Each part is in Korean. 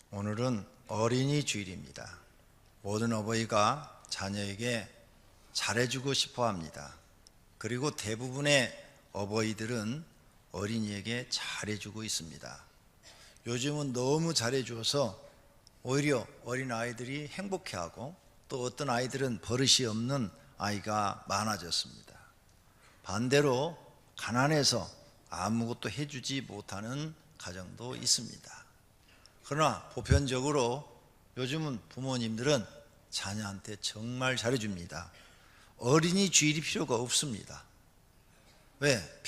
오늘은 어린이 주일입니다. 모든 어버이가 자녀에게 잘해주고 싶어 합니다. 그리고 대부분의 어버이들은 어린이에게 잘해주고 있습니다. 요즘은 너무 잘해줘서 오히려 어린아이들이 행복해하고 또 어떤 아이들은 버릇이 없는 아이가 많아졌습니다. 반대로 가난해서 아무것도 해주지 못하는 가정도 있습니다. 그러나 보편적으로 요즘은 부모님들은 자녀한테 정말 잘해줍니다. 어린이 주일이 필요가 없습니다. 왜?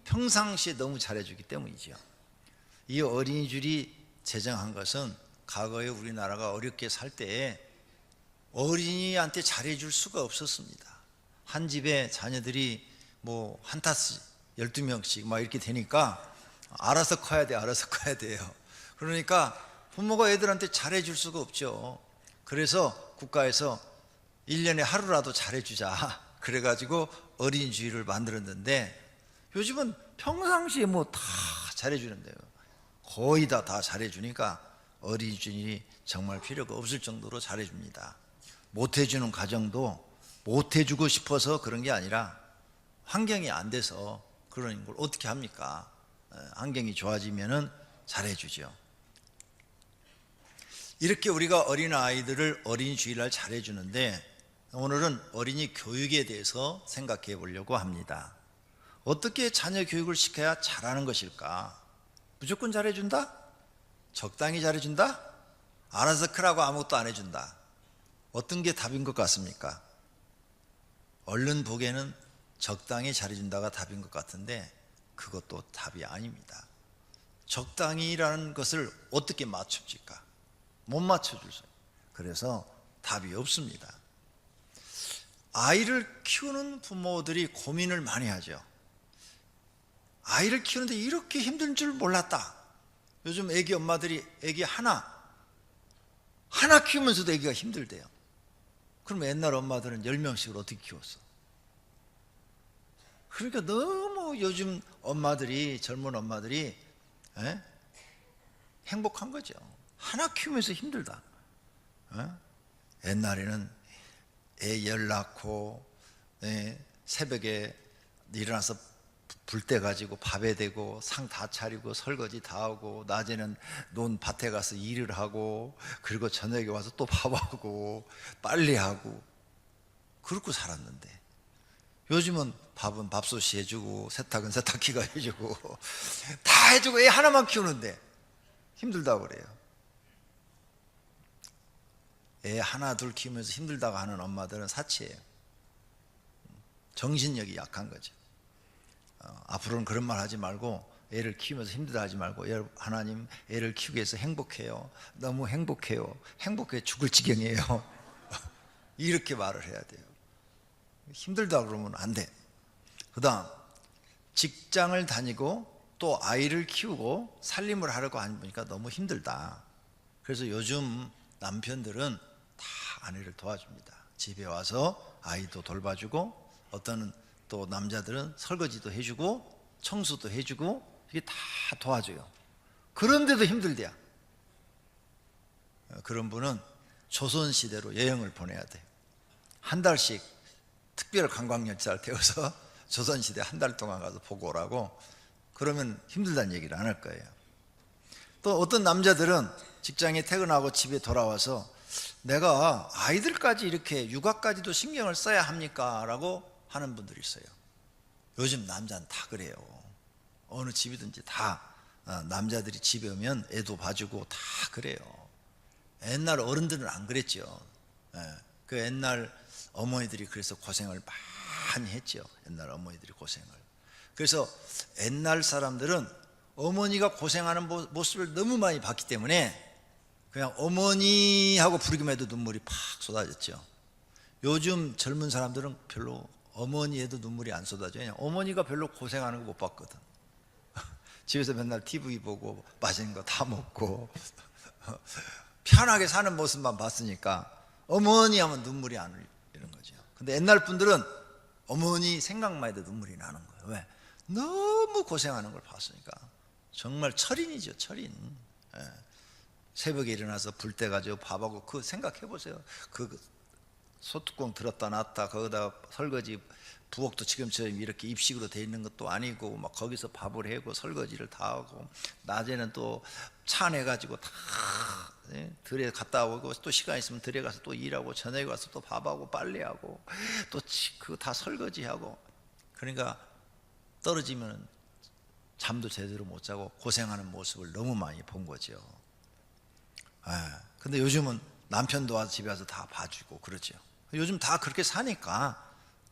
평상시에 너무 잘해주기 때문이죠. 이 어린이 주일이 제정한 것은 과거에 우리나라가 어렵게 살 때에 어린이한테 잘해줄 수가 없었습니다. 한 집에 자녀들이 한 탓씩 12명씩 막 이렇게 되니까 알아서 커야 돼요. 그러니까 부모가 애들한테 잘해줄 수가 없죠. 그래서 국가에서 1년에 하루라도 잘해주자 그래가지고 어린이 주일을 만들었는데, 요즘은 평상시에 다 잘해주는데요. 거의 다 잘해주니까 어린이 주일이 정말 필요가 없을 정도로 잘해줍니다. 못해주는 가정도 못해주고 싶어서 그런 게 아니라 환경이 안 돼서 그런 걸 어떻게 합니까? 환경이 좋아지면은 잘해주죠. 이렇게 우리가 어린아이들을 어린이 주일날 잘해주는데, 오늘은 어린이 교육에 대해서 생각해 보려고 합니다. 어떻게 자녀 교육을 시켜야 잘하는 것일까? 무조건 잘해준다? 적당히 잘해준다? 알아서 크라고 아무것도 안 해준다? 어떤 게 답인 것 같습니까? 얼른 보기에는 적당히 잘해준다가 답인 것 같은데 그것도 답이 아닙니다. 적당히라는 것을 어떻게 맞춥니까? 못 맞춰줄 수. 그래서 답이 없습니다. 아이를 키우는 부모들이 고민을 많이 하죠. 아이를 키우는데 이렇게 힘든 줄 몰랐다. 요즘 애기 엄마들이 애기 하나 키우면서도 애기가 힘들대요. 그럼 옛날 엄마들은 10명씩을 어떻게 키웠어? 그러니까 너무 요즘 엄마들이, 젊은 엄마들이 행복한 거죠. 하나 키우면서 힘들다. 옛날에는 애 열 낳고 새벽에 일어나서 불 때 가지고 밥에 대고 상 다 차리고 설거지 다 하고, 낮에는 논 밭에 가서 일을 하고, 그리고 저녁에 와서 또 밥하고 빨래하고 그렇게 살았는데, 요즘은 밥은 밥솥이 해주고 세탁은 세탁기가 해주고 다 해주고 애 하나만 키우는데 힘들다고 그래요. 애 하나 둘 키우면서 힘들다고 하는 엄마들은 사치예요. 정신력이 약한 거죠. 앞으로는 그런 말 하지 말고, 애를 키우면서 힘들다 하지 말고, 하나님 애를 키우기 위해서 행복해요. 너무 행복해요. 행복해 죽을 지경이에요. 이렇게 말을 해야 돼요. 힘들다 그러면 안 돼. 그 다음, 직장을 다니고 또 아이를 키우고 살림을 하려고 하니까 너무 힘들다. 그래서 요즘 남편들은 다 아내를 도와줍니다. 집에 와서 아이도 돌봐주고, 어떤 또 남자들은 설거지도 해주고 청소도 해주고 이게 다 도와줘요. 그런데도 힘들대요. 그런 분은 조선시대로 여행을 보내야 돼요. 한 달씩 특별 관광열차를 태워서 조선시대 한 달 동안 가서 보고 오라고. 그러면 힘들다는 얘기를 안 할 거예요. 또 어떤 남자들은 직장에 퇴근하고 집에 돌아와서 내가 아이들까지 이렇게 육아까지도 신경을 써야 합니까? 라고 하는 분들이 있어요. 요즘 남자는 다 그래요. 어느 집이든지 다 남자들이 집에 오면 애도 봐주고 다 그래요. 옛날 어른들은 안 그랬죠. 그 옛날 어머니들이 그래서 고생을 많이 했죠. 옛날 어머니들이 고생을. 그래서 옛날 사람들은 어머니가 고생하는 모습을 너무 많이 봤기 때문에 그냥 어머니하고 부르기만 해도 눈물이 팍 쏟아졌죠. 요즘 젊은 사람들은 별로 어머니에도 눈물이 안 쏟아져요. 그냥 어머니가 별로 고생하는 거 못 봤거든. 집에서 맨날 TV 보고 맛있는 거 다 먹고 편하게 사는 모습만 봤으니까 어머니 하면 눈물이 안 흘리는 거죠. 근데 옛날 분들은 어머니 생각만 해도 눈물이 나는 거예요. 왜? 너무 고생하는 걸 봤으니까. 정말 철인이죠, 철인. 새벽에 일어나서 불 때 가지고 밥하고, 그 생각해 보세요. 그 소뚜껑 들었다 놨다 거기다 설거지, 부엌도 지금처럼 이렇게 입식으로 돼 있는 것도 아니고 막 거기서 밥을 해고 설거지를 다 하고, 낮에는 또 차 내가지고 다 들에 갔다 오고, 또 시간 있으면 들에 가서 또 일하고, 저녁에 가서 또 밥하고 빨래하고 또 그 다 설거지하고. 그러니까 떨어지면 잠도 제대로 못 자고 고생하는 모습을 너무 많이 본 거죠. 근데 요즘은 남편도 와서 집에 와서 다 봐주고 그러죠. 요즘 다 그렇게 사니까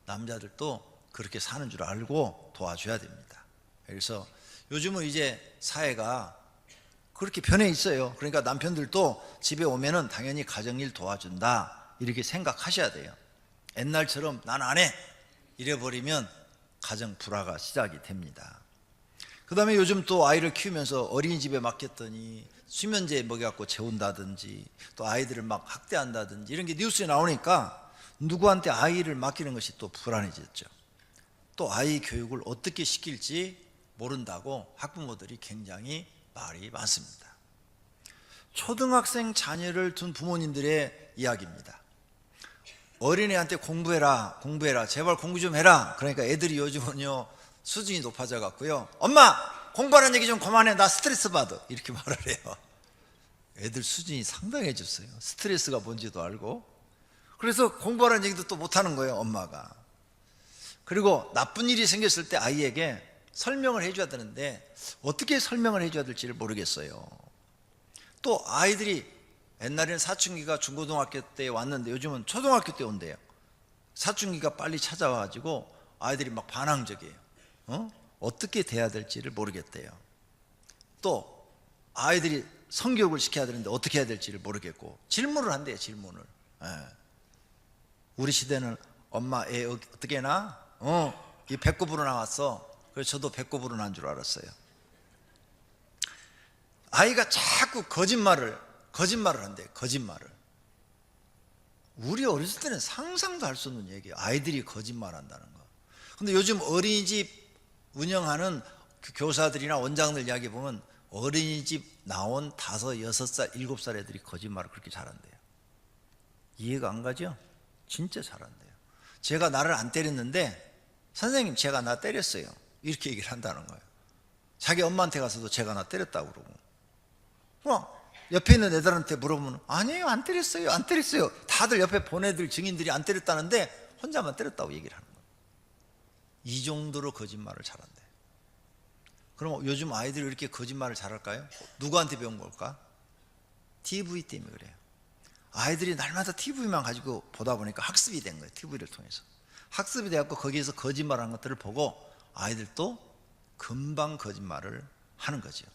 남자들도 그렇게 사는 줄 알고 도와줘야 됩니다. 그래서 요즘은 이제 사회가 그렇게 변해 있어요. 그러니까 남편들도 집에 오면은 당연히 가정일 도와준다, 이렇게 생각하셔야 돼요. 옛날처럼 난 안 해 이래버리면 가정 불화가 시작이 됩니다. 그 다음에 요즘 또 아이를 키우면서 어린이집에 맡겼더니 수면제 먹여갖고 재운다든지, 또 아이들을 막 학대한다든지 이런 게 뉴스에 나오니까 누구한테 아이를 맡기는 것이 또 불안해졌죠. 또 아이 교육을 어떻게 시킬지 모른다고 학부모들이 굉장히 말이 많습니다. 초등학생 자녀를 둔 부모님들의 이야기입니다. 어린애한테 공부해라 제발 공부 좀 해라. 그러니까 애들이 요즘은요 수준이 높아져 갖고요, 엄마 공부하는 얘기 좀 그만해, 나 스트레스 받아, 이렇게 말을 해요. 애들 수준이 상당해졌어요. 스트레스가 뭔지도 알고. 그래서 공부하는 얘기도 또 못하는 거예요, 엄마가. 그리고 나쁜 일이 생겼을 때 아이에게 설명을 해줘야 되는데 어떻게 설명을 해줘야 될지를 모르겠어요. 또 아이들이 옛날에는 사춘기가 중고등학교 때 왔는데 요즘은 초등학교 때 온대요. 사춘기가 빨리 찾아와가지고 아이들이 막 반항적이에요. 어떻게 돼야 될지를 모르겠대요. 또 아이들이 성교육을 시켜야 되는데 어떻게 해야 될지를 모르겠고 질문을 한대요. 질문을. 우리 시대는 엄마 애 어떻게 나? 이 배꼽으로 나왔어. 그래서 저도 배꼽으로 난 줄 알았어요. 아이가 자꾸 거짓말을 한대요. 거짓말을. 우리 어렸을 때는 상상도 할 수 없는 얘기예요. 아이들이 거짓말한다는 거. 근데 요즘 어린이집 운영하는 그 교사들이나 원장들 이야기 보면 어린이집 나온 5, 6살, 7살 애들이 거짓말을 그렇게 잘한대요. 이해가 안 가죠? 진짜 잘한대요. 제가 나를 안 때렸는데 선생님 제가 나 때렸어요, 이렇게 얘기를 한다는 거예요. 자기 엄마한테 가서도 제가 나 때렸다고 그러고, 옆에 있는 애들한테 물어보면 아니에요, 안 때렸어요, 안 때렸어요. 다들 옆에 본 애들 증인들이 안 때렸다는데 혼자만 때렸다고 얘기를 하는 거예요. 이 정도로 거짓말을 잘한대. 그럼 요즘 아이들이 이렇게 거짓말을 잘할까요? 누구한테 배운 걸까? TV 때문에 그래요. 아이들이 날마다 TV만 가지고 보다 보니까 학습이 된 거예요. TV를 통해서 학습이 돼갖고 거기에서 거짓말하는 것들을 보고 아이들도 금방 거짓말을 하는 거죠.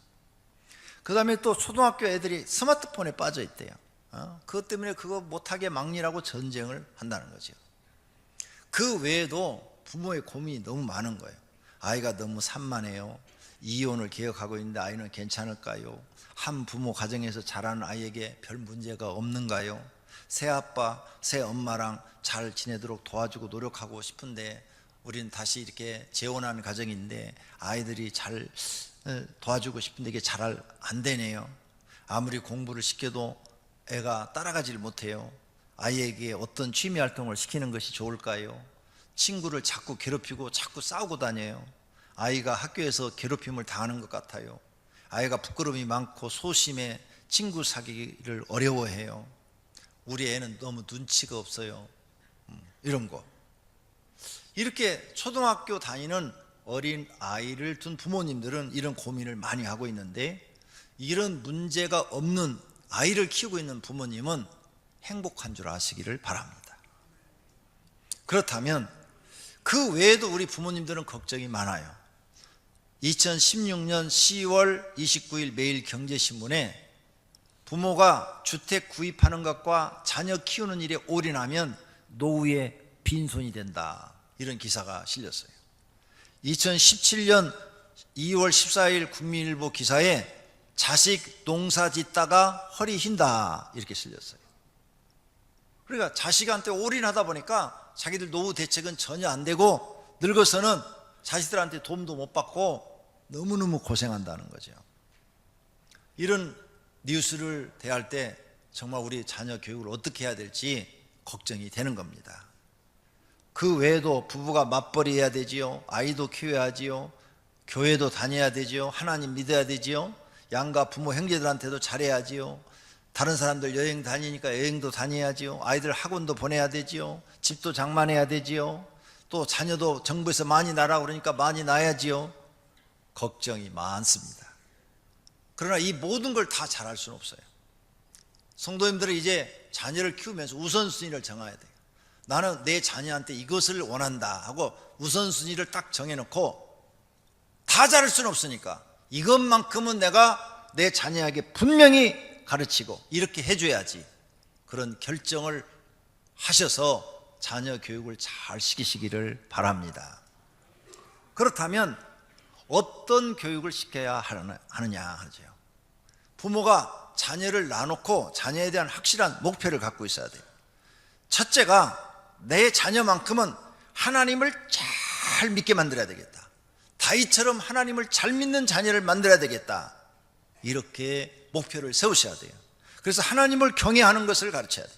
그 다음에 또 초등학교 애들이 스마트폰에 빠져 있대요. 그것 때문에 그거 못하게 막느라고 전쟁을 한다는 거죠. 그 외에도 부모의 고민이 너무 많은 거예요. 아이가 너무 산만해요. 이혼을 계획하고 있는데 아이는 괜찮을까요? 한 부모 가정에서 자라는 아이에게 별 문제가 없는가요? 새아빠, 새엄마랑 잘 지내도록 도와주고 노력하고 싶은데 우리는 다시 이렇게 재혼하는 가정인데 아이들이 잘 도와주고 싶은데 이게 잘 안 되네요. 아무리 공부를 시켜도 애가 따라가지를 못해요. 아이에게 어떤 취미 활동을 시키는 것이 좋을까요? 친구를 자꾸 괴롭히고 자꾸 싸우고 다녀요. 아이가 학교에서 괴롭힘을 당하는 것 같아요. 아이가 부끄러움이 많고 소심해 친구 사귀기를 어려워해요. 우리 애는 너무 눈치가 없어요. 이런 거. 이렇게 초등학교 다니는 어린 아이를 둔 부모님들은 이런 고민을 많이 하고 있는데, 이런 문제가 없는 아이를 키우고 있는 부모님은 행복한 줄 아시기를 바랍니다. 그렇다면 그 외에도 우리 부모님들은 걱정이 많아요. 2016년 10월 29일 매일 경제신문에 부모가 주택 구입하는 것과 자녀 키우는 일에 올인하면 노후에 빈손이 된다, 이런 기사가 실렸어요. 2017년 2월 14일 국민일보 기사에 자식 농사 짓다가 허리 휜다, 이렇게 실렸어요. 그러니까 자식한테 올인하다 보니까 자기들 노후 대책은 전혀 안 되고 늙어서는 자식들한테 도움도 못 받고 너무너무 고생한다는 거죠. 이런 뉴스를 대할 때 정말 우리 자녀 교육을 어떻게 해야 될지 걱정이 되는 겁니다. 그 외에도 부부가 맞벌이 해야 되지요. 아이도 키워야지요. 교회도 다녀야 되지요. 하나님 믿어야 되지요. 양가 부모 형제들한테도 잘해야지요. 다른 사람들 여행 다니니까 여행도 다녀야지요. 아이들 학원도 보내야 되지요. 집도 장만해야 되지요. 또 자녀도 정부에서 많이 낳으라 그러니까 많이 낳아야지요. 걱정이 많습니다. 그러나 이 모든 걸 다 잘할 수는 없어요. 성도님들은 이제 자녀를 키우면서 우선순위를 정해야 돼요. 나는 내 자녀한테 이것을 원한다 하고 우선순위를 딱 정해놓고, 다 잘할 수는 없으니까 이것만큼은 내가 내 자녀에게 분명히 가르치고 이렇게 해줘야지, 그런 결정을 하셔서 자녀 교육을 잘 시키시기를 바랍니다. 그렇다면 어떤 교육을 시켜야 하느냐 하죠. 부모가 자녀를 놔놓고 자녀에 대한 확실한 목표를 갖고 있어야 돼요. 첫째가 내 자녀만큼은 하나님을 잘 믿게 만들어야 되겠다. 다윗처럼 하나님을 잘 믿는 자녀를 만들어야 되겠다. 이렇게 목표를 세우셔야 돼요. 그래서 하나님을 경외하는 것을 가르쳐야 돼요.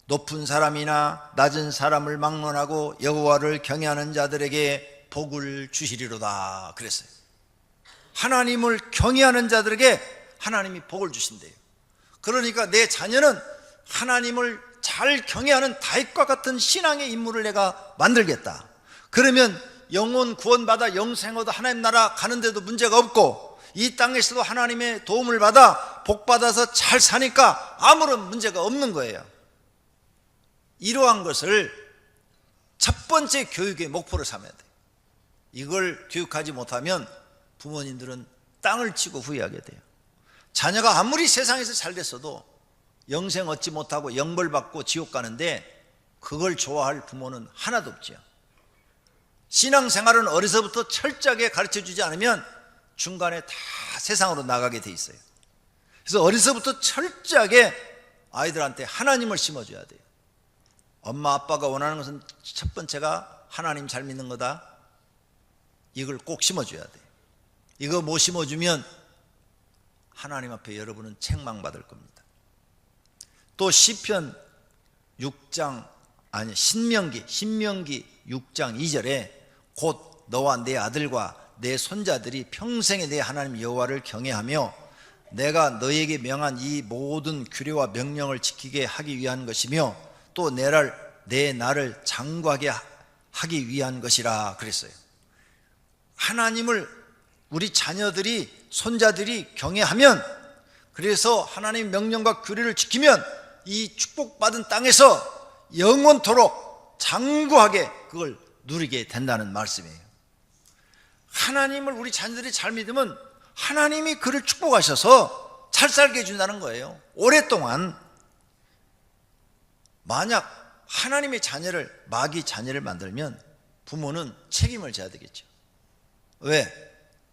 높은 사람이나 낮은 사람을 막론하고 여호와를 경외하는 자들에게 복을 주시리로다 그랬어요. 하나님을 경외하는 자들에게 하나님이 복을 주신대요. 그러니까 내 자녀는 하나님을 잘 경외하는 다윗과 같은 신앙의 인물을 내가 만들겠다. 그러면 영혼 구원받아 영생 얻어 하나님 나라 가는데도 문제가 없고, 이 땅에서도 하나님의 도움을 받아 복받아서 잘 사니까 아무런 문제가 없는 거예요. 이러한 것을 첫 번째 교육의 목표로 삼아야 돼요. 이걸 교육하지 못하면 부모님들은 땅을 치고 후회하게 돼요. 자녀가 아무리 세상에서 잘 됐어도 영생 얻지 못하고 영벌받고 지옥 가는데 그걸 좋아할 부모는 하나도 없죠. 신앙생활은 어려서부터 철저하게 가르쳐주지 않으면 중간에 다 세상으로 나가게 돼 있어요. 그래서 어려서부터 철저하게 아이들한테 하나님을 심어줘야 돼요. 엄마 아빠가 원하는 것은 첫 번째가 하나님 잘 믿는 거다. 이걸 꼭 심어줘야 돼요. 이거 못 심어주면 하나님 앞에 여러분은 책망받을 겁니다. 또 시편 6장 아니 신명기 6장 2절에 곧 너와 내 아들과 내 손자들이 평생에 내 하나님 여호와를 경외하며 내가 너에게 명한 이 모든 규례와 명령을 지키게 하기 위한 것이며 또 내 나를 장구하게 하기 위한 것이라 그랬어요. 하나님을 우리 자녀들이 손자들이 경외하면, 그래서 하나님의 명령과 규례를 지키면 이 축복받은 땅에서 영원토록 장구하게 그걸 누리게 된다는 말씀이에요. 하나님을 우리 자녀들이 잘 믿으면 하나님이 그를 축복하셔서 잘 살게 해준다는 거예요. 오랫동안. 만약 하나님의 자녀를 마귀 자녀를 만들면 부모는 책임을 져야 되겠죠. 왜?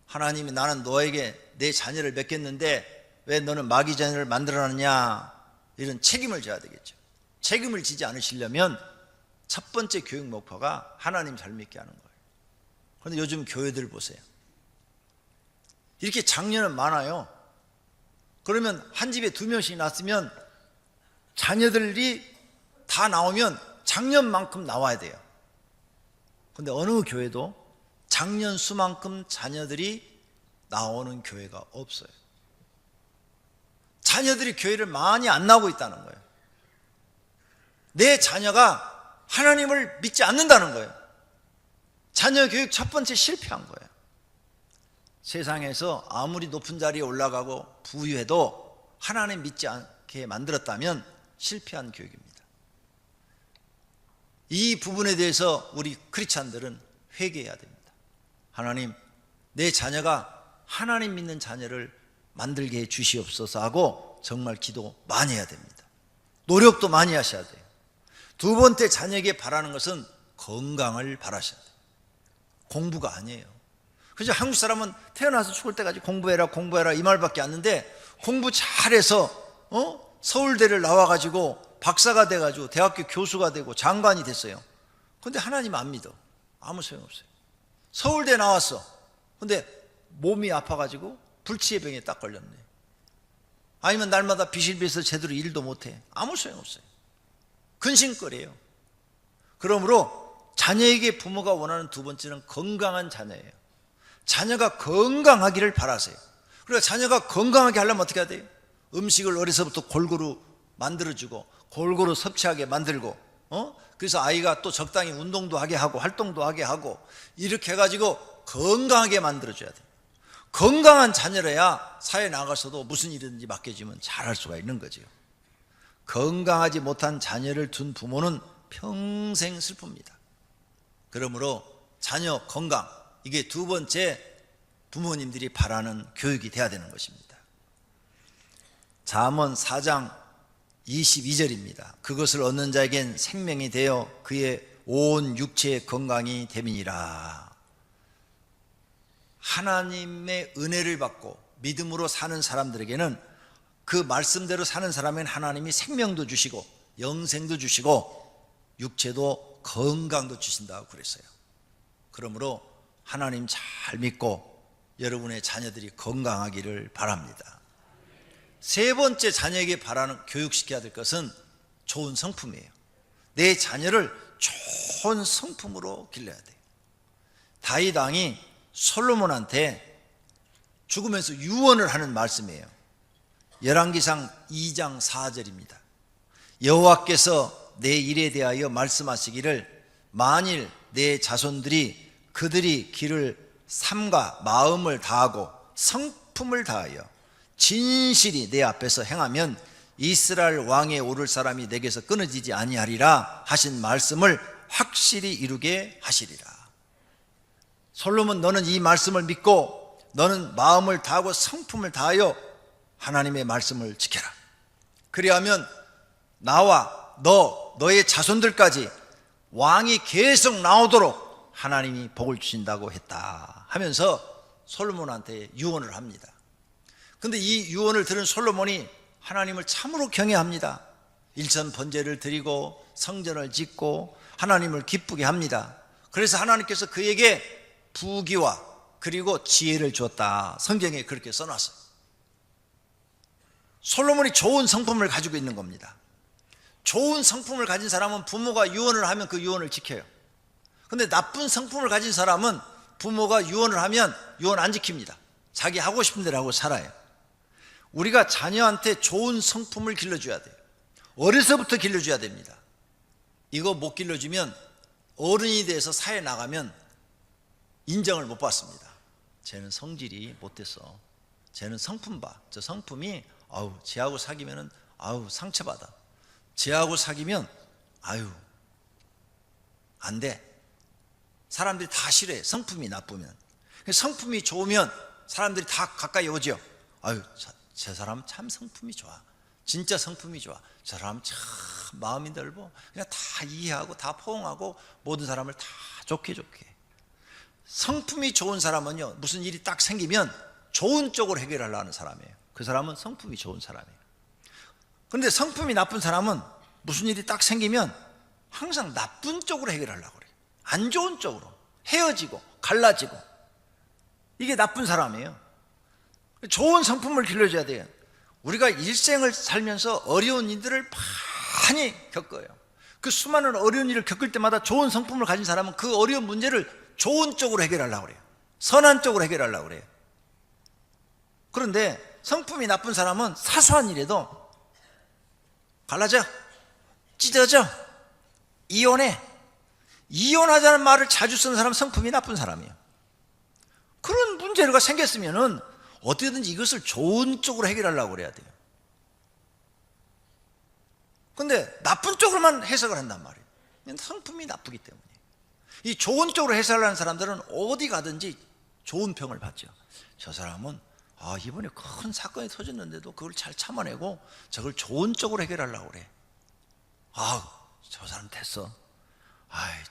하나님이 나는 너에게 내 자녀를 맡겼는데 왜 너는 마귀 자녀를 만들어놨냐, 이런 책임을 져야 되겠죠. 책임을 지지 않으시려면 첫 번째 교육 목표가 하나님 잘 믿게 하는 거예요. 그런데 요즘 교회들 보세요. 이렇게 장녀는 많아요. 그러면 한 집에 2명씩 낳았으면 자녀들이 다 나오면 장년만큼 나와야 돼요. 그런데 어느 교회도 장년 수만큼 자녀들이 나오는 교회가 없어요. 자녀들이 교회를 많이 안 나오고 있다는 거예요. 내 자녀가 하나님을 믿지 않는다는 거예요. 자녀 교육 첫 번째 실패한 거예요. 세상에서 아무리 높은 자리에 올라가고 부유해도 하나님 믿지 않게 만들었다면 실패한 교육입니다. 이 부분에 대해서 우리 크리스찬들은 회개해야 됩니다. 하나님, 내 자녀가 하나님 믿는 자녀를 만들게 해 주시옵소서 하고 정말 기도 많이 해야 됩니다. 노력도 많이 하셔야 돼요. 두 번째 자녀에게 바라는 것은 건강을 바라셔야 돼요. 공부가 아니에요. 그죠? 한국 사람은 태어나서 죽을 때까지 공부해라 이 말밖에 안 하는데, 공부 잘해서 서울대를 나와가지고 박사가 돼가지고 대학교 교수가 되고 장관이 됐어요. 근데 하나님 안 믿어. 아무 소용없어요. 서울대 나왔어. 근데 몸이 아파가지고 불치의 병에 딱 걸렸네. 아니면 날마다 빚을 빚어서 제대로 일도 못해. 아무 소용없어요. 근심거려요. 그러므로 자녀에게 부모가 원하는 두 번째는 건강한 자녀예요. 자녀가 건강하기를 바라세요. 그러니까 자녀가 건강하게 하려면 어떻게 해야 돼요? 음식을 어려서부터 골고루 만들어주고 골고루 섭취하게 만들고, 그래서 아이가 또 적당히 운동도 하게 하고 활동도 하게 하고 이렇게 해가지고 건강하게 만들어줘야 돼요. 건강한 자녀라야 사회에 나가서도 무슨 일이든지 맡겨주면 잘할 수가 있는 거죠. 건강하지 못한 자녀를 둔 부모는 평생 슬픕니다. 그러므로 자녀 건강, 이게 두 번째 부모님들이 바라는 교육이 돼야 되는 것입니다. 잠언 4장 22절입니다. 그것을 얻는 자에겐 생명이 되어 그의 온 육체의 건강이 됨이니라. 하나님의 은혜를 받고 믿음으로 사는 사람들에게는, 그 말씀대로 사는 사람에게는 하나님이 생명도 주시고 영생도 주시고 육체도 건강도 주신다고 그랬어요. 그러므로 하나님 잘 믿고 여러분의 자녀들이 건강하기를 바랍니다. 세 번째 자녀에게 바라는, 교육시켜야 될 것은 좋은 성품이에요. 내 자녀를 좋은 성품으로 길러야 돼요. 다윗 왕이 솔로몬한테 죽으면서 유언을 하는 말씀이에요. 열왕기상 2장 4절입니다. 여호와께서 내 일에 대하여 말씀하시기를 만일 내 자손들이 그들이 길을 삼가 마음을 다하고 성품을 다하여 진실이 내 앞에서 행하면 이스라엘 왕에 오를 사람이 내게서 끊어지지 아니하리라 하신 말씀을 확실히 이루게 하시리라. 솔로몬, 너는 이 말씀을 믿고 너는 마음을 다하고 성품을 다하여 하나님의 말씀을 지켜라. 그리하면 나와 너의 자손들까지 왕이 계속 나오도록 하나님이 복을 주신다고 했다 하면서 솔로몬한테 유언을 합니다. 근데 이 유언을 들은 솔로몬이 하나님을 참으로 경외합니다. 일천 번제를 드리고 성전을 짓고 하나님을 기쁘게 합니다. 그래서 하나님께서 그에게 부귀와 그리고 지혜를 주었다. 성경에 그렇게 써놨어요. 솔로몬이 좋은 성품을 가지고 있는 겁니다. 좋은 성품을 가진 사람은 부모가 유언을 하면 그 유언을 지켜요. 근데 나쁜 성품을 가진 사람은 부모가 유언을 하면 유언 안 지킵니다. 자기 하고 싶은 대로 하고 살아요. 우리가 자녀한테 좋은 성품을 길러줘야 돼요. 어려서부터 길러줘야 됩니다. 이거 못 길러주면 어른이 돼서 사회에 나가면 인정을 못 받습니다. 쟤는 성질이 못됐어. 쟤는 성품 봐. 저 성품이 쟤하고 사귀면은 상처받아. 쟤하고 사귀면 안 돼. 사람들이 다 싫어해. 성품이 나쁘면. 성품이 좋으면 사람들이 다 가까이 오죠. 저 사람 참 성품이 좋아. 진짜 성품이 좋아. 저 사람 참 마음이 넓어. 그냥 다 이해하고 다 포용하고 모든 사람을 다 좋게. 성품이 좋은 사람은요, 무슨 일이 딱 생기면 좋은 쪽으로 해결하려고 하는 사람이에요. 그 사람은 성품이 좋은 사람이에요. 그런데 성품이 나쁜 사람은 무슨 일이 딱 생기면 항상 나쁜 쪽으로 해결하려고 그래요. 안 좋은 쪽으로 헤어지고 갈라지고. 이게 나쁜 사람이에요. 좋은 성품을 길러줘야 돼요. 우리가 일생을 살면서 어려운 일들을 많이 겪어요. 그 수많은 어려운 일을 겪을 때마다 좋은 성품을 가진 사람은 그 어려운 문제를 좋은 쪽으로 해결하려고 그래요. 선한 쪽으로 해결하려고 그래요. 그런데 성품이 나쁜 사람은 사소한 일에도 갈라져, 찢어져, 이혼해. 이혼하자는 말을 자주 쓰는 사람은 성품이 나쁜 사람이에요. 그런 문제가 생겼으면은 어떻게든지 이것을 좋은 쪽으로 해결하려고 그래야 돼요. 근데 나쁜 쪽으로만 해석을 한단 말이에요. 성품이 나쁘기 때문에. 이 좋은 쪽으로 해석하는 사람들은 어디 가든지 좋은 평을 받죠. 저 사람은 이번에 큰 사건이 터졌는데도 그걸 잘 참아내고 저걸 좋은 쪽으로 해결하려고 그래. 저 사람 됐어.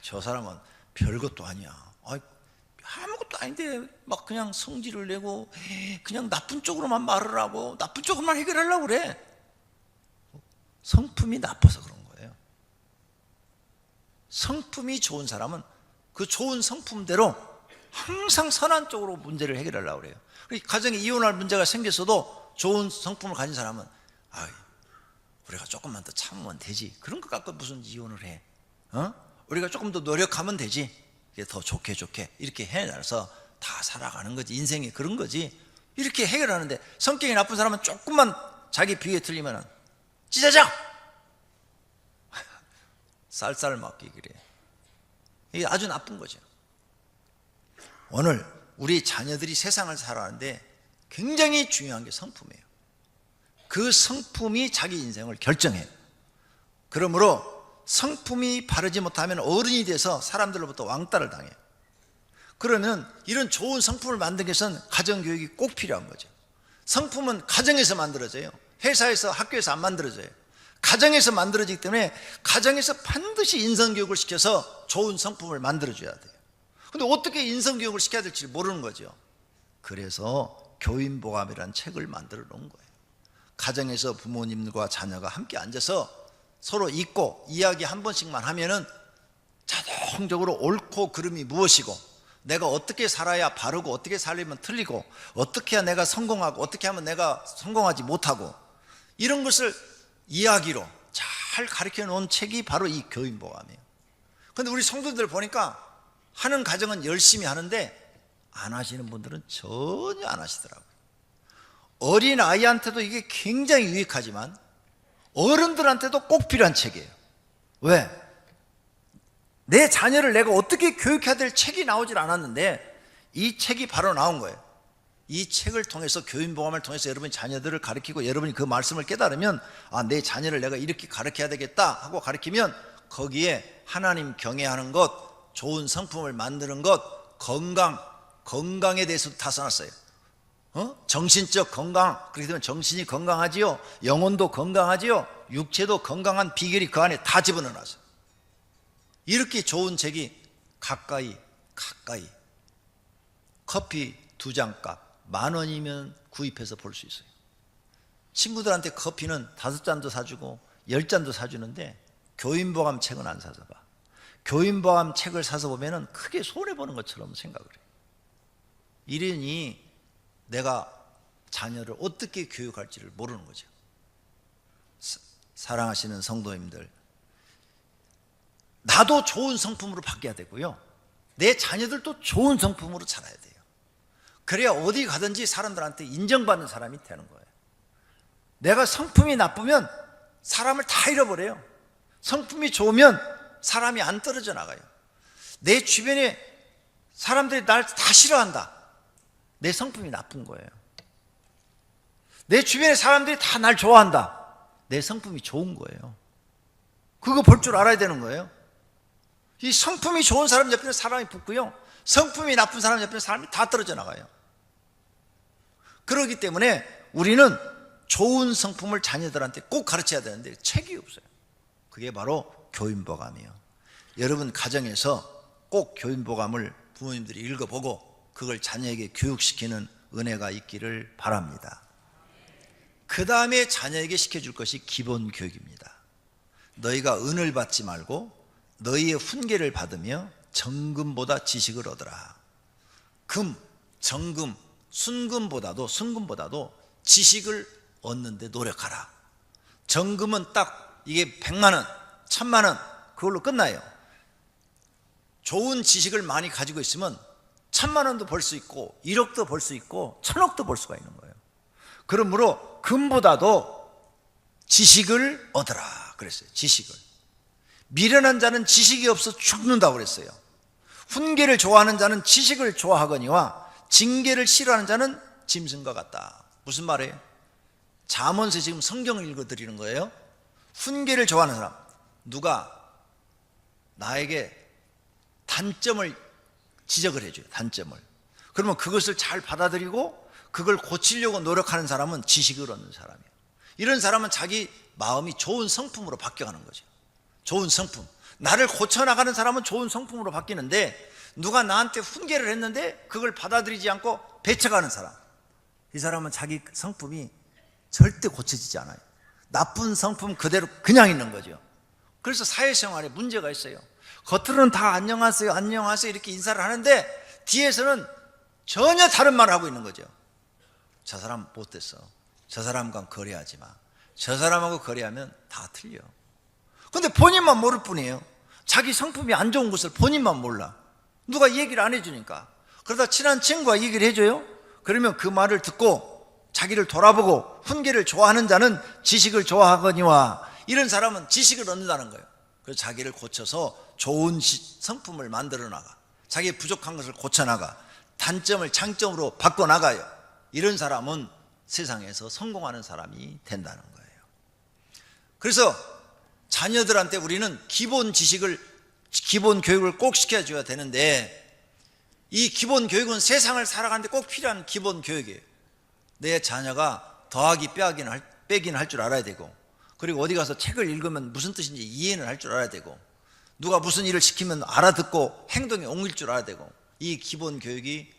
저 사람은 별것도 아니야. 아무것도 아닌데 막 그냥 성질을 내고 그냥 나쁜 쪽으로만 말을 하고 나쁜 쪽으로만 해결하려고 그래. 성품이 나빠서 그런 거예요. 성품이 좋은 사람은 그 좋은 성품대로 항상 선한 쪽으로 문제를 해결하려고 그래요. 가정에 이혼할 문제가 생겼어도 좋은 성품을 가진 사람은 우리가 조금만 더 참으면 되지, 그런 것 갖고 무슨 이혼을 해? 우리가 조금 더 노력하면 되지, 이게 더 좋게 이렇게 해놔서 다 살아가는 거지. 인생이 그런 거지. 이렇게 해결하는데, 성격이 나쁜 사람은 조금만 자기 비위에 틀리면 찢어져! 쌀쌀 맞기 그래. 이게 아주 나쁜 거죠. 오늘 우리 자녀들이 세상을 살아가는데 굉장히 중요한 게 성품이에요. 그 성품이 자기 인생을 결정해요. 그러므로 성품이 바르지 못하면 어른이 돼서 사람들로부터 왕따를 당해요. 그러면 이런 좋은 성품을 만들기 위해서는 가정교육이 꼭 필요한 거죠. 성품은 가정에서 만들어져요. 회사에서, 학교에서 안 만들어져요. 가정에서 만들어지기 때문에 가정에서 반드시 인성교육을 시켜서 좋은 성품을 만들어줘야 돼요. 근데 어떻게 인성교육을 시켜야 될지 모르는 거죠. 그래서 교인보감이라는 책을 만들어 놓은 거예요. 가정에서 부모님과 자녀가 함께 앉아서 서로 읽고 이야기 한 번씩만 하면은 자동적으로 옳고 그름이 무엇이고, 내가 어떻게 살아야 바르고, 어떻게 살려면 틀리고, 어떻게 해야 내가 성공하고, 어떻게 하면 내가 성공하지 못하고, 이런 것을 이야기로 잘 가르쳐 놓은 책이 바로 이 교인보감이에요. 그런데 우리 성도들 보니까 하는 가정은 열심히 하는데 안 하시는 분들은 전혀 안 하시더라고요. 어린 아이한테도 이게 굉장히 유익하지만 어른들한테도 꼭 필요한 책이에요. 왜? 내 자녀를 내가 어떻게 교육해야 될 책이 나오질 않았는데 이 책이 바로 나온 거예요. 이 책을 통해서, 교인보감을 통해서 여러분이 자녀들을 가르치고 여러분이 그 말씀을 깨달으면, 내 자녀를 내가 이렇게 가르쳐야 되겠다 하고 가르치면 거기에 하나님 경외하는 것, 좋은 성품을 만드는 것, 건강에 대해서도 다 써놨어요. 정신적 건강, 그렇게 되면 정신이 건강하지요, 영혼도 건강하지요, 육체도 건강한 비결이 그 안에 다 집어넣어놨어요. 이렇게 좋은 책이 가까이 커피 2잔 값 10,000원이면 구입해서 볼 수 있어요. 친구들한테 커피는 5잔도 사주고 10잔도 사주는데 교인보감 책은 안 사서 봐. 교인보감 책을 사서 보면은 크게 손해보는 것처럼 생각을 해요. 이러니 내가 자녀를 어떻게 교육할지를 모르는 거죠. 사랑하시는 성도님들, 나도 좋은 성품으로 바뀌어야 되고요, 내 자녀들도 좋은 성품으로 자라야 돼요. 그래야 어디 가든지 사람들한테 인정받는 사람이 되는 거예요. 내가 성품이 나쁘면 사람을 다 잃어버려요. 성품이 좋으면 사람이 안 떨어져 나가요. 내 주변에 사람들이 날 다 싫어한다. 내 성품이 나쁜 거예요. 내 주변에 사람들이 다 날 좋아한다. 내 성품이 좋은 거예요. 그거 볼 줄 알아야 되는 거예요. 이 성품이 좋은 사람 옆에는 사람이 붙고요, 성품이 나쁜 사람 옆에는 사람이 다 떨어져 나가요. 그렇기 때문에 우리는 좋은 성품을 자녀들한테 꼭 가르쳐야 되는데 책이 없어요. 그게 바로 교인보감이에요. 여러분 가정에서 꼭 교인보감을 부모님들이 읽어보고 그걸 자녀에게 교육시키는 은혜가 있기를 바랍니다. 그 다음에 자녀에게 시켜줄 것이 기본 교육입니다. 너희가 은을 받지 말고 너희의 훈계를 받으며 정금보다 지식을 얻으라. 금, 정금, 순금보다도 지식을 얻는 데 노력하라. 정금은 딱 이게 100만 원, 1000만 원 그걸로 끝나요. 좋은 지식을 많이 가지고 있으면 1000만 원도 벌 수 있고 1억도 벌 수 있고 1000억도 벌 수가 있는 거예요. 그러므로 금보다도 지식을 얻으라 그랬어요. 지식을. 미련한 자는 지식이 없어 죽는다고 그랬어요. 훈계를 좋아하는 자는 지식을 좋아하거니와 징계를 싫어하는 자는 짐승과 같다. 무슨 말이에요? 잠언서 지금 성경을 읽어드리는 거예요. 훈계를 좋아하는 사람, 누가 나에게 단점을 지적을 해줘요. 단점을. 그러면 그것을 잘 받아들이고 그걸 고치려고 노력하는 사람은 지식을 얻는 사람이에요. 이런 사람은 자기 마음이 좋은 성품으로 바뀌어가는 거죠. 좋은 성품. 나를 고쳐나가는 사람은 좋은 성품으로 바뀌는데, 누가 나한테 훈계를 했는데 그걸 받아들이지 않고 배척하는 사람, 이 사람은 자기 성품이 절대 고쳐지지 않아요. 나쁜 성품 그대로 그냥 있는 거죠. 그래서 사회생활에 문제가 있어요. 겉으로는 다 안녕하세요 안녕하세요 이렇게 인사를 하는데 뒤에서는 전혀 다른 말을 하고 있는 거죠. 저 사람 못됐어, 저 사람과 거래하지 마. 저 사람하고 거래하면 다 틀려. 근데 본인만 모를 뿐이에요. 자기 성품이 안 좋은 것을 본인만 몰라. 누가 얘기를 안 해주니까. 그러다 친한 친구가 얘기를 해줘요. 그러면 그 말을 듣고 자기를 돌아보고 훈계를 좋아하는 자는 지식을 좋아하거니와, 이런 사람은 지식을 얻는다는 거예요. 그래서 자기를 고쳐서 좋은 성품을 만들어 나가, 자기의 부족한 것을 고쳐나가, 단점을 장점으로 바꿔나가요. 이런 사람은 세상에서 성공하는 사람이 된다는 거예요. 그래서 자녀들한테 우리는 기본 지식을, 기본 교육을 꼭 시켜줘야 되는데, 이 기본 교육은 세상을 살아가는데 꼭 필요한 기본 교육이에요. 내 자녀가 더하기 빼기는 할 줄 알아야 되고, 그리고 어디 가서 책을 읽으면 무슨 뜻인지 이해는 할 줄 알아야 되고, 누가 무슨 일을 시키면 알아듣고 행동에 옮길 줄 알아야 되고, 이 기본 교육이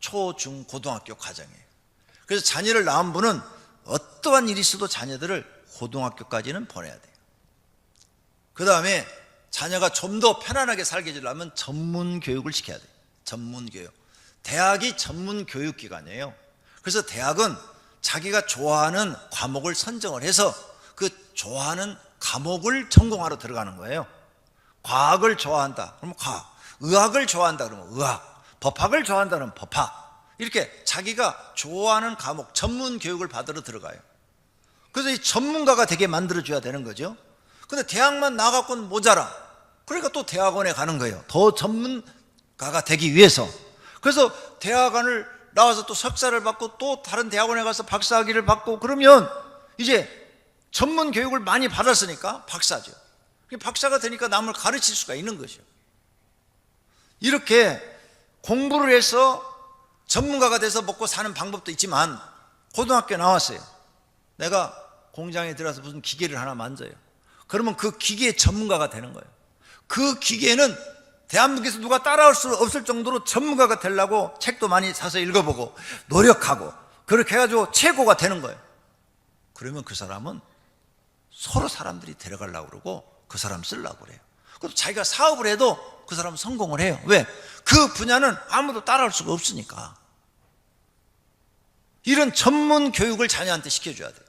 초, 중, 고등학교 과정이에요. 그래서 자녀를 낳은 분은 어떠한 일이 있어도 자녀들을 고등학교까지는 보내야 돼요. 그 다음에 자녀가 좀 더 편안하게 살게 해주려면 전문 교육을 시켜야 돼요. 전문 교육. 대학이 전문 교육기관이에요. 그래서 대학은 자기가 좋아하는 과목을 선정을 해서 그 좋아하는 과목을 전공하러 들어가는 거예요. 과학을 좋아한다 그러면 과학, 의학을 좋아한다 그러면 의학, 법학을 좋아한다 그러면 법학, 이렇게 자기가 좋아하는 과목 전문 교육을 받으러 들어가요. 그래서 이 전문가가 되게 만들어줘야 되는 거죠. 근데 대학만 나가고는 모자라. 그러니까 또 대학원에 가는 거예요. 더 전문가가 되기 위해서. 그래서 대학원을 나와서 또 석사를 받고 또 다른 대학원에 가서 박사학위를 받고, 그러면 이제 전문 교육을 많이 받았으니까 박사죠. 박사가 되니까 남을 가르칠 수가 있는 것이요. 이렇게 공부를 해서 전문가가 돼서 먹고 사는 방법도 있지만, 고등학교 나왔어요. 내가 공장에 들어가서 무슨 기계를 하나 만져요. 그러면 그 기계의 전문가가 되는 거예요. 그 기계는 대한민국에서 누가 따라올 수 없을 정도로 전문가가 되려고 책도 많이 사서 읽어보고 노력하고 그렇게 해가지고 최고가 되는 거예요. 그러면 그 사람은 서로 사람들이 데려가려고 그러고 그 사람 쓰려고 그래요. 그래서 자기가 사업을 해도 그 사람은 성공을 해요. 왜? 그 분야는 아무도 따라올 수가 없으니까. 이런 전문 교육을 자녀한테 시켜줘야 돼요.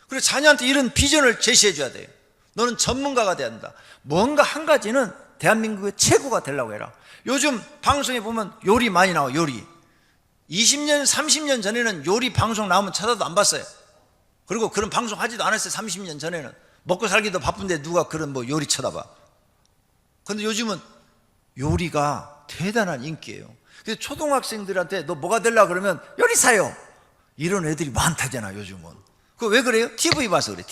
그리고 자녀한테 이런 비전을 제시해줘야 돼요. 너는 전문가가 돼야 한다. 뭔가 한 가지는 대한민국의 최고가 되려고 해라. 요즘 방송에 보면 요리 많이 나와요. 요리. 20년 30년 전에는 요리 방송 나오면 쳐다도 안 봤어요. 그리고 그런 방송 하지도 않았어요. 30년 전에는 먹고 살기도 바쁜데 누가 그런 뭐 요리 쳐다봐. 그런데 요즘은 요리가 대단한 인기예요. 그래서 초등학생들한테 너 뭐가 되려고 그러면 요리사요, 이런 애들이 많다잖아 요즘은. 그 왜 그래요? TV 봐서 그래.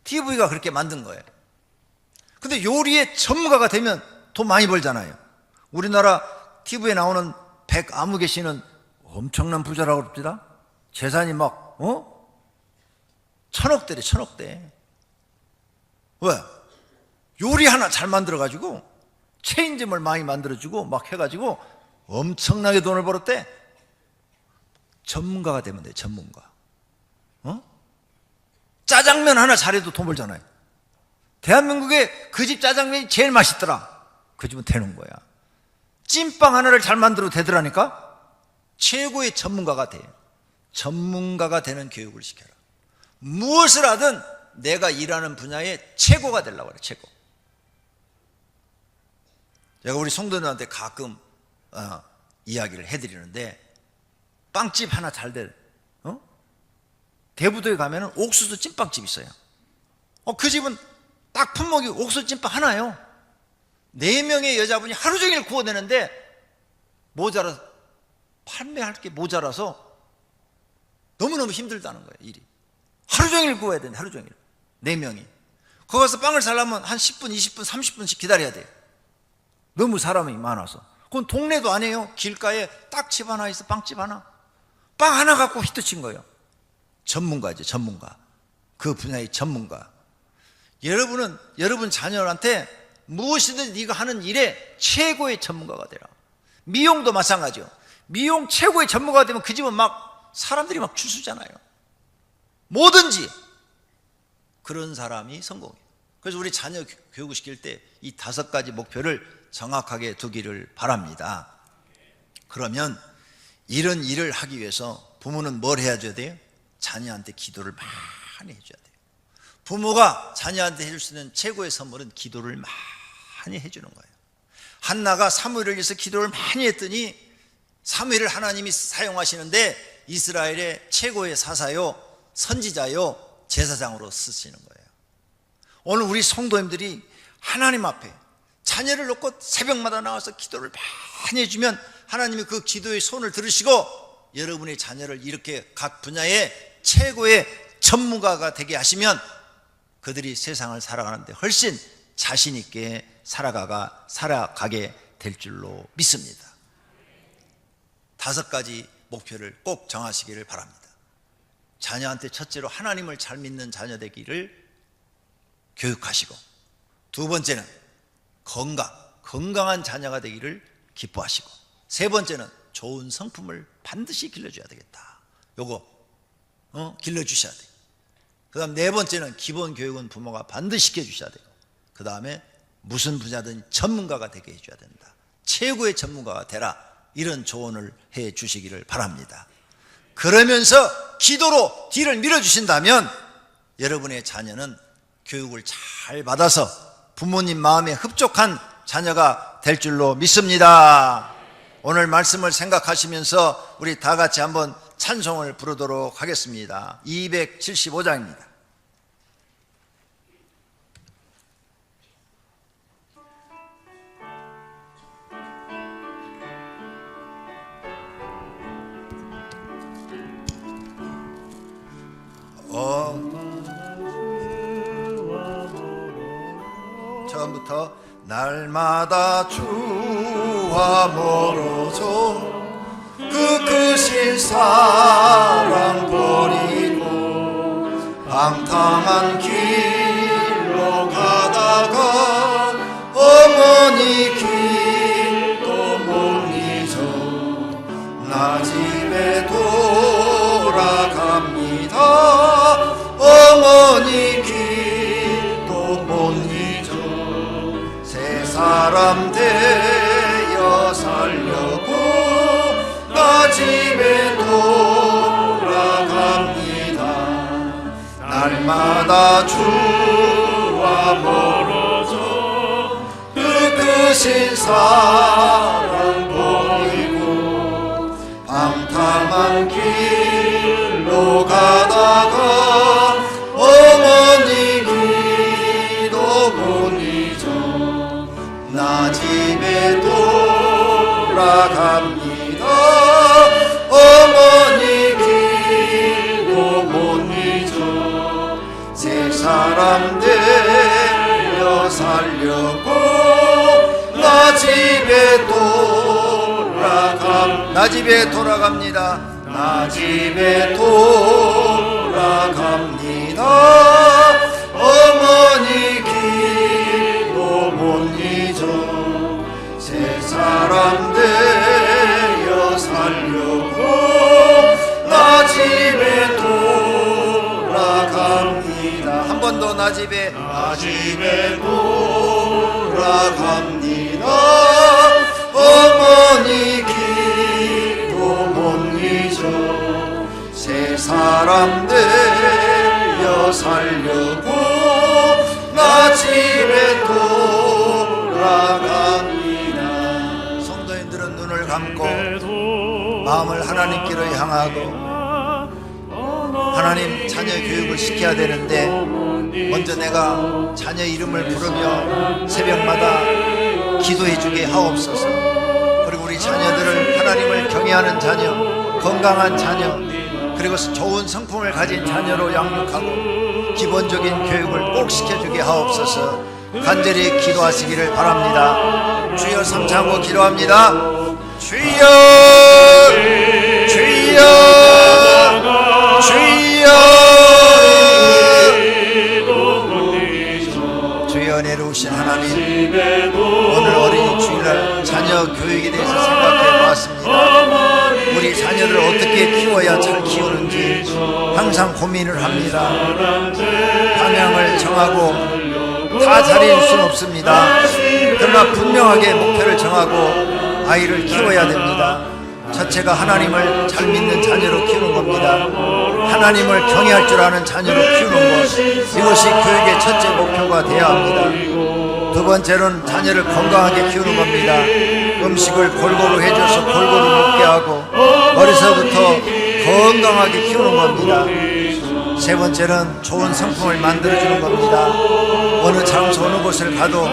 TV가 그렇게 만든 거예요. 근데 요리의 전문가가 되면 돈 많이 벌잖아요. 우리나라 TV에 나오는 백아무개 씨는 엄청난 부자라고 그럽니다. 재산이 막 천억대래. 천억대. 왜? 요리 하나 잘 만들어가지고 체인점을 많이 만들어주고 막 해가지고 엄청나게 돈을 벌었대. 전문가가 되면 돼. 전문가. 짜장면 하나 잘해도 돈 벌잖아요. 대한민국에 그 집 짜장면이 제일 맛있더라. 그 집은 되는 거야. 찐빵 하나를 잘 만들어도 되더라니까. 최고의 전문가가 돼. 전문가가 되는 교육을 시켜라. 무엇을 하든 내가 일하는 분야의 최고가 되려고 그래. 최고. 제가 우리 성도들한테 가끔 이야기를 해드리는데, 빵집 하나 잘 될 대부도에 가면 옥수수 찐빵집 있어요. 그 집은 딱 품목이 옥수수 찐빵 하나예요. 4명의 여자분이 하루 종일 구워내는데 모자라서, 판매할 게 모자라서 너무너무 힘들다는 거예요. 일이. 하루 종일 구워야 되는데, 하루 종일. 4명이. 거기 가서 빵을 사려면 한 10분, 20분, 30분씩 기다려야 돼요. 너무 사람이 많아서. 그건 동네도 아니에요. 길가에 딱 집 하나 있어. 빵집 하나. 빵 하나 갖고 히트친 거예요. 전문가죠. 전문가. 그 분야의 전문가. 여러분은 여러분 자녀한테 무엇이든 네가 하는 일에 최고의 전문가가 되라. 미용도 마찬가지요. 미용 최고의 전문가가 되면 그 집은 막 사람들이 막 추수잖아요. 뭐든지 그런 사람이 성공해요. 그래서 우리 자녀 교육을 시킬 때 이 5가지 목표를 정확하게 두기를 바랍니다. 그러면 이런 일을 하기 위해서 부모는 뭘 해야 돼요? 자녀한테 기도를 많이 해줘야 돼요. 부모가 자녀한테 해줄 수 있는 최고의 선물은 기도를 많이 해주는 거예요. 한나가 사무엘을 위해서 기도를 많이 했더니 사무엘을 하나님이 사용하시는데 이스라엘의 최고의 사사요, 선지자요, 제사장으로 쓰시는 거예요. 오늘 우리 성도님들이 하나님 앞에 자녀를 놓고 새벽마다 나와서 기도를 많이 해주면 하나님이 그 기도의 손을 들으시고 여러분의 자녀를 이렇게 각 분야의 최고의 전문가가 되게 하시면 그들이 세상을 살아가는데 훨씬 자신 있게 살아가게 될 줄로 믿습니다. 5가지 목표를 꼭 정하시기를 바랍니다. 자녀한테 첫째로 하나님을 잘 믿는 자녀 되기를 교육하시고, 2번째는 건강한 자녀가 되기를 기뻐하시고, 3번째는 좋은 성품을 반드시 길러줘야 되겠다. 요거 길러주셔야 돼요. 그 다음 4번째는 기본 교육은 부모가 반드시 시켜주셔야 되고, 그 다음에 무슨 분야든 전문가가 되게 해줘야 된다. 최고의 전문가가 되라. 이런 조언을 해 주시기를 바랍니다. 그러면서 기도로 뒤를 밀어주신다면 여러분의 자녀는 교육을 잘 받아서 부모님 마음에 흡족한 자녀가 될 줄로 믿습니다. 오늘 말씀을 생각하시면서 우리 다 같이 한번 찬송을 부르도록 하겠습니다. 275장입니다. 처음부터 날마다 주와 멀어져 그 크신 사랑 버리고 방탕한 길로 가다가 어머니 길도 못 잊어 나 집에 돌아갑니다. 어머니 길도 못 잊어 새 사람 되어 살려고 나 집에 돌아갑니다. 날마다 주와 멀어져 그 크신 사랑 버리고 방탕한 길로 가다가 어머니 길도 못 잊어 나 집에 돌아갑니다. 어머니 길도 못 잊어 새 사람 되어 살려고 나 집에 돌아갑니다. 나 집에 돌아갑니다. 어머니 길도 못 잊어 새 사람 되어 살려고 나 집에 돌아갑니다. 한 번 더 나 집에 돌아갑니다. 어머니 길도 못 잊어 새 사람 되어 살려고 나 집에 돌아갑니다. 성도님들은 눈을 감고 마음을 하나님께로 향하고 하나님 자녀 교육을 시켜야 되는데 먼저 내가 자녀 이름을 부르며 새벽마다 기도해 주게 하옵소서. 그리고 우리 자녀들을 하나님을 경외하는 자녀, 건강한 자녀, 그리고 좋은 성품을 가진 자녀로 양육하고 기본적인 교육을 꼭 시켜주게 하옵소서. 간절히 기도하시기를 바랍니다. 주여 삼창고 기도합니다. 주여 주여 주여 주여 내려오신 하나님, 오늘 어린이 주일날 자녀 교육에 대해서 생각해 보았습니다. 우리 자녀를 어떻게 키워야 잘 키우는지 항상 고민을 합니다. 방향을 정하고 다 잘해줄 수는 없습니다. 그러나 분명하게 목표를 정하고 아이를 키워야 됩니다. 첫째가 하나님을 잘 믿는 자녀로 키우는 겁니다. 하나님을 경외할 줄 아는 자녀로 키우는 것, 이것이 교육의 첫째 목표가 되어야 합니다. 두 번째로는 자녀를 건강하게 키우는 겁니다. 음식을 골고루 해줘서 골고루 먹게 하고 어려서부터 건강하게 키우는 겁니다. 세 번째는 좋은 성품을 만들어주는 겁니다. 어느 장소 어느 곳을 가도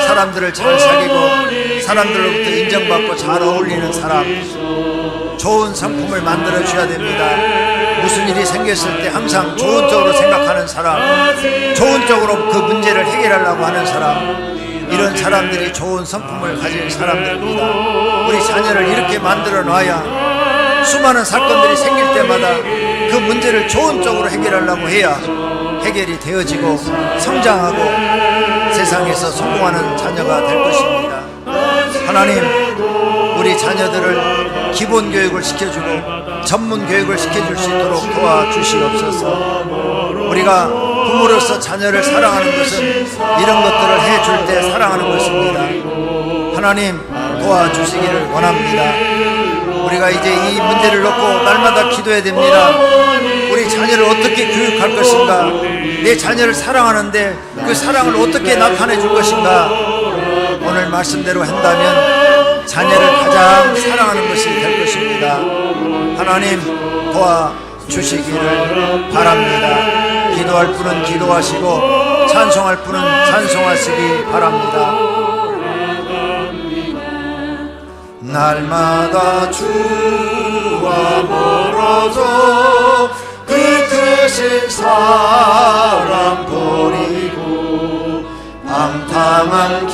사람들을 잘 사귀고 사람들로부터 인정받고 잘 어울리는 사람, 좋은 성품을 만들어줘야 됩니다. 무슨 일이 생겼을 때 항상 좋은 쪽으로 생각하는 사람, 좋은 쪽으로 그 문제를 해결하려고 하는 사람, 이런 사람들이 좋은 성품을 가진 사람들입니다. 우리 자녀를 이렇게 만들어 놔야 수많은 사건들이 생길 때마다 그 문제를 좋은 쪽으로 해결하려고 해야 해결이 되어지고 성장하고 세상에서 성공하는 자녀가 될 것입니다. 하나님, 우리 자녀들을 기본 교육을 시켜주고 전문 교육을 시켜줄 수 있도록 도와주시옵소서. 우리가 부모로서 자녀를 사랑하는 것은 이런 것들을 해줄 때 사랑하는 것입니다. 하나님, 도와주시기를 원합니다. 우리가 이제 이 문제를 놓고 날마다 기도해야 됩니다. 우리 자녀를 어떻게 교육할 것인가? 내 자녀를 사랑하는데 그 사랑을 어떻게 나타내 줄 것인가? 오늘 말씀대로 한다면 자녀를 가장 사랑하는 것이 될 것입니다. 하나님, 도와주시기를 바랍니다. 기도할 분은 기도하시고 찬송할 분은 찬송하시기 바랍니다. 날마다 주와 멀어져 그 뜻인 사랑 버리고 방탕한